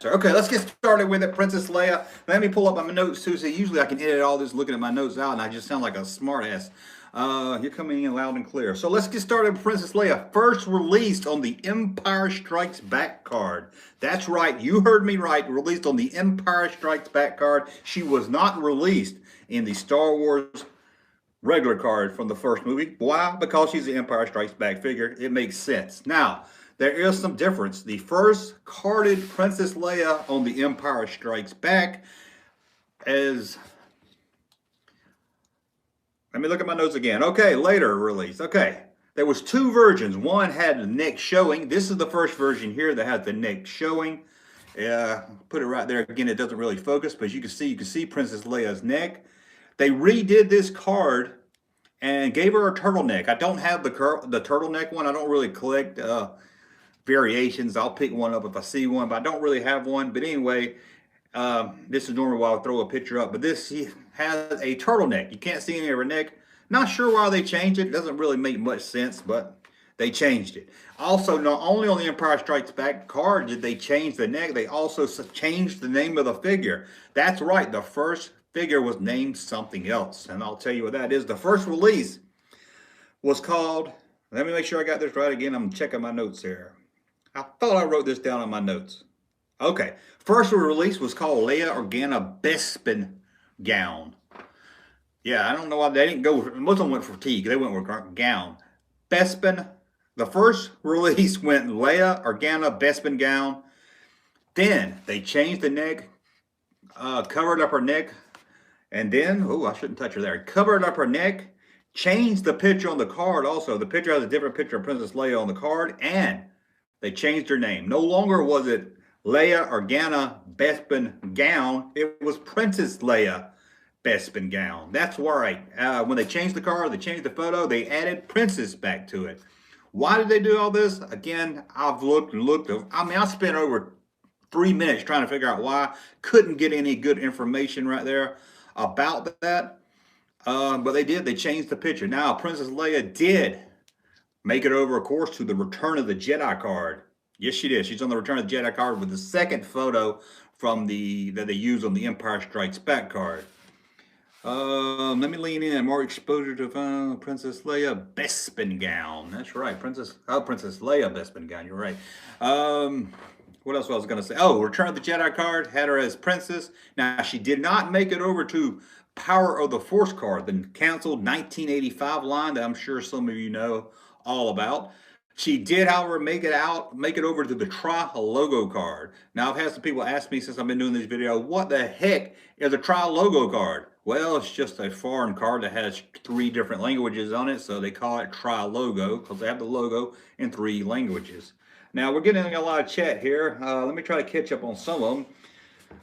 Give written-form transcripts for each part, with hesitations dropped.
Okay, let's get started with it, Princess Leia. Let me pull up my notes too. So usually I can edit all this looking at my notes out, and I just sound like a smartass. You're coming in loud and clear. So let's get started with Princess Leia. First released on the Empire Strikes Back card. That's right, you heard me right. Released on the Empire Strikes Back card. She was not released in the Star Wars regular card from the first movie. Why? Because she's the Empire Strikes Back figure. It makes sense. Now, there is some difference. The first carded Princess Leia on the Empire Strikes Back is... Let me look at my notes again. Okay, later release. Okay, there was two versions. One had the neck showing. This is the first version here that has the neck showing. Put it right there. Again, it doesn't really focus, but you can see Princess Leia's neck. They redid this card and gave her a turtleneck. I don't have the turtleneck one. I don't really collect variations. I'll pick one up if I see one, but I don't really have one. But anyway, this is normally why I'll throw a picture up. But this has a turtleneck. You can't see any of her neck. Not sure why they changed it. It doesn't really make much sense, but they changed it. Also, not only on the Empire Strikes Back card did they change the neck, they also changed the name of the figure. That's right, the first figure was named something else, and I'll tell you what that is. The first release was called, let me make sure I got this right again. I'm checking my notes here. I thought I wrote this down on my notes. Okay, first release was called Leia Organa Bespin Gown. Yeah, I don't know why they didn't go, most of them went for fatigue. They went with gown. Bespin, the first release went Leia Organa Bespin Gown. Then they changed the neck, covered up her neck, and then, oh, I shouldn't touch her there. Covered up her neck, changed the picture on the card also. The picture has a different picture of Princess Leia on the card, and they changed her name. No longer was it Leia Organa Bespin Gown. It was Princess Leia Bespin Gown. That's right. When they changed the card, they changed the photo, they added Princess back to it. Why did they do all this? Again, I've looked and looked. I mean, I spent over 3 minutes trying to figure out why. Couldn't get any good information right there about that. But they did. They changed the picture. Now, Princess Leia did make it over, of course, to the Return of the Jedi card. Yes, she did. She's on the Return of the Jedi card with the second photo from that they used on the Empire Strikes Back card. Let me lean in. More exposure to Princess Leia Bespin Gown. That's right, Princess Leia Bespin Gown. You're right. What else was I going to say? Oh, Return of the Jedi card had her as Princess. Now, she did not make it over to Power of the Force card, the canceled 1985 line that I'm sure some of you know all about. She did, however, make it over to the Tri-Logo card. Now, I've had some people ask me since I've been doing this video, what the heck is a Tri-Logo card? Well, it's just a foreign card that has 3 different languages on it, so they call it Tri-Logo because they have the logo in 3 languages. Now, we're getting a lot of chat here. Let me try to catch up on some of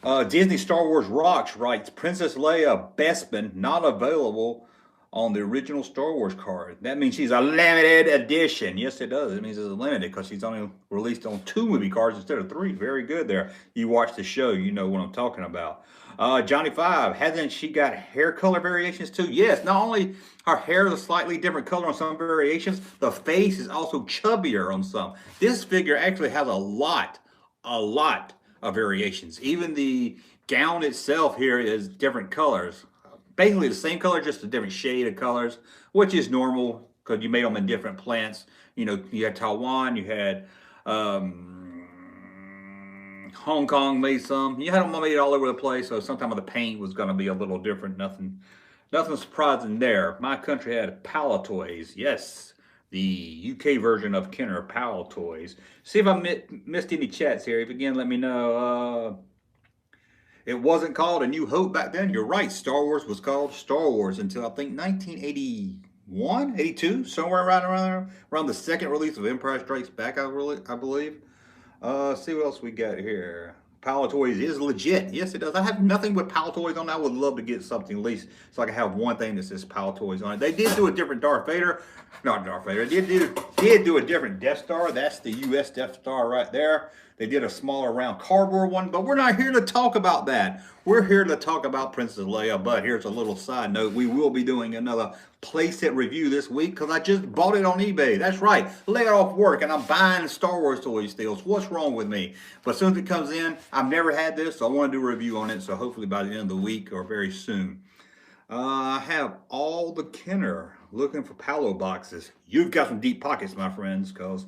them. Disney Star Wars Rocks writes, Princess Leia Bespin not available on the original Star Wars card. That means she's a limited edition. Yes, it does. It means it's limited because she's only released on 2 movie cards instead of 3. Very good there. You watch the show, you know what I'm talking about. Johnny 5, hasn't she got hair color variations too? Yes, not only her hair is a slightly different color on some variations, the face is also chubbier on some. This figure actually has a lot of variations. Even the gown itself here is different colors. Basically the same color, just a different shade of colors, which is normal because you made them in different plants. You know, you had Taiwan, you had Hong Kong made some. You had them made all over the place, so sometimes the paint was going to be a little different. Nothing surprising there. My country had Palatoys. Yes, the UK version of Kenner Palatoys. See if I missed any chats here. If again, let me know. It wasn't called A New Hope back then. You're right. Star Wars was called Star Wars until I think 1981, 82, somewhere around the second release of Empire Strikes Back, I believe. See what else we got here. Palatoys is legit. Yes, it does. I have nothing with Palatoys on it. I would love to get something at least so I can have one thing that says Palatoys on it. They did do a different Darth Vader. Not Darth Vader. They did do a different Death Star. That's the U.S. Death Star right there. They did a smaller round cardboard one, but we're not here to talk about that. We're here to talk about Princess Leia. But here's a little side note. We will be doing another playset review this week because I just bought it on eBay. That's right. Laid off work and I'm buying Star Wars toys still. So what's wrong with me? But as soon as it comes in, I've never had this, so I want to do a review on it. So hopefully by the end of the week or very soon. I have all the Kenner looking for Palo boxes. You've got some deep pockets, my friends, because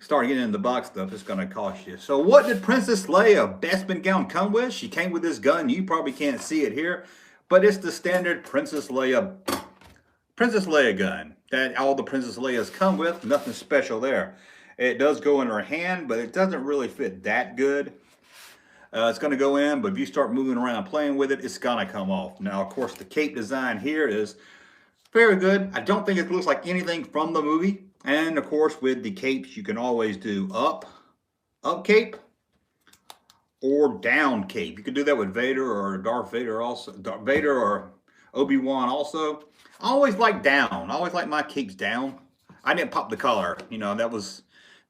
starting getting into the box stuff, it's going to cost you. So what did Princess Leia Bespin gown come with? She came with this gun. You probably can't see it here, but it's the standard Princess Leia gun that all the Princess Leias come with. Nothing special there. It does go in her hand, but it doesn't really fit that good. It's going to go in, but if you start moving around playing with it, it's going to come off. Now, of course, the cape design here is very good. I don't think it looks like anything from the movie. And, of course, with the capes, you can always do up cape, or down cape. You can do that with Vader or Darth Vader also. Vader or Obi-Wan also. I always like down. I always like my capes down. I didn't pop the collar. You know, that was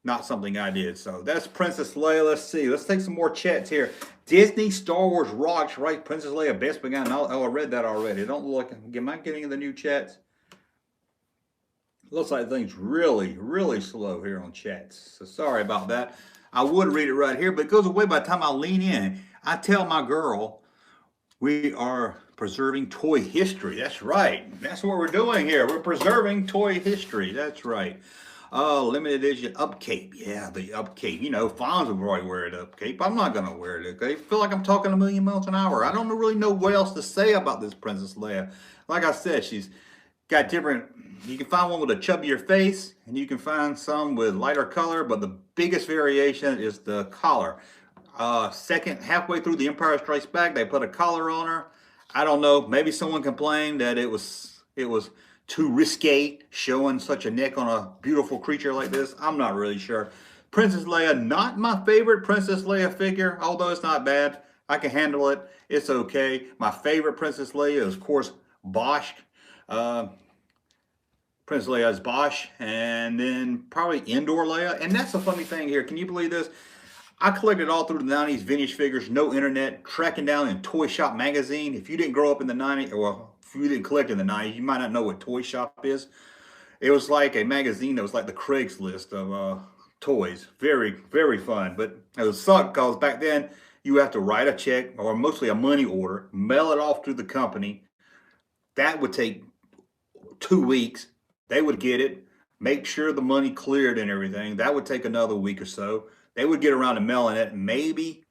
not something I did. So that's Princess Leia. Let's see. Let's take some more chats here. Disney Star Wars rocks, right? Princess Leia best begun. Oh, I read that already. Don't look. Am I getting the new chats? Looks like things really, really slow here on chats. So sorry about that. I would read it right here, but it goes away by the time I lean in. I tell my girl we are preserving toy history. That's right. That's what we're doing here. We're preserving toy history. That's right. Limited edition up cape. Yeah, the up cape. You know, Fonz would probably wear it up cape. I'm not going to wear it. Okay? I feel like I'm talking a million miles an hour. I don't really know what else to say about this Princess Leia. Like I said, she's got different. You can find one with a chubbier face, and you can find some with lighter color, but the biggest variation is the collar. Second, halfway through The Empire Strikes Back, they put a collar on her. I don't know. Maybe someone complained that it was too risque showing such a neck on a beautiful creature like this. I'm not really sure. Princess Leia, not my favorite Princess Leia figure, although it's not bad. I can handle it. It's okay. My favorite Princess Leia is, of course, Bosch. Princess Leia is Bosch, and then probably Indoor Leia. And that's the funny thing here. Can you believe this? I collected all through the 90s vintage figures, no internet, tracking down in Toy Shop magazine. If you didn't grow up in the 90s, or if you didn't collect in the 90s, you might not know what Toy Shop is. It was like a magazine that was like the Craigslist of toys. Very, very fun. But it was sucked because back then you have to write a check or mostly a money order, mail it off to the company. That would take 2 weeks. They would get it, make sure the money cleared and everything. That would take another week or so. They would get around to mailing it, maybe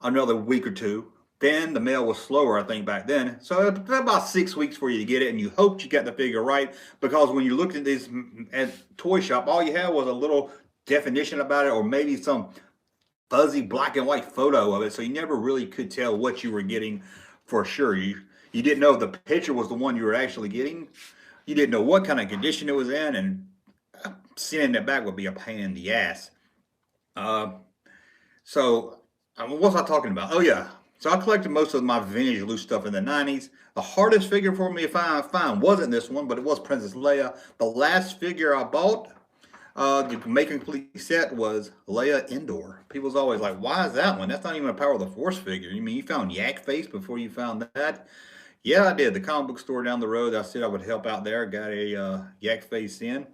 another week or two. Then the mail was slower, I think, back then. So it took about 6 weeks for you to get it, and you hoped you got the figure right, because when you looked at this at Toy Shop, all you had was a little definition about it, or maybe some fuzzy black and white photo of it. So you never really could tell what you were getting for sure. You didn't know if the picture was the one you were actually getting. You didn't know what kind of condition it was in, and sending it back would be a pain in the ass. So what was I talking about? Oh yeah. So I collected most of my vintage loose stuff in the 90s. The hardest figure for me to find wasn't this one, but it was Princess Leia. The last figure I bought, the make a complete set, was Leia Indoor. People's always like, why is that one? That's not even a Power of the Force figure. You mean you found Yak Face before you found that? Yeah, I did. The comic book store down the road, I said I would help out there. Got a Yak Face in.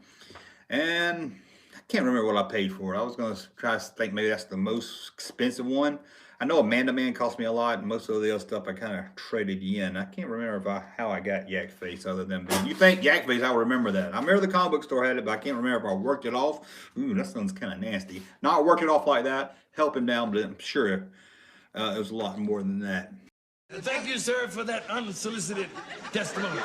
And I can't remember what I paid for it. I was going to try to think maybe that's the most expensive one. I know Amanda Man cost me a lot, and most of the other stuff I kind of traded in. I can't remember how I got Yak Face other than you think Yak Face, I remember that. I remember the comic book store had it, but I can't remember if I worked it off. Ooh, that sounds kind of nasty. Not work it off like that, help him down, but I'm sure it was a lot more than that. Thank you, sir, for that unsolicited testimony.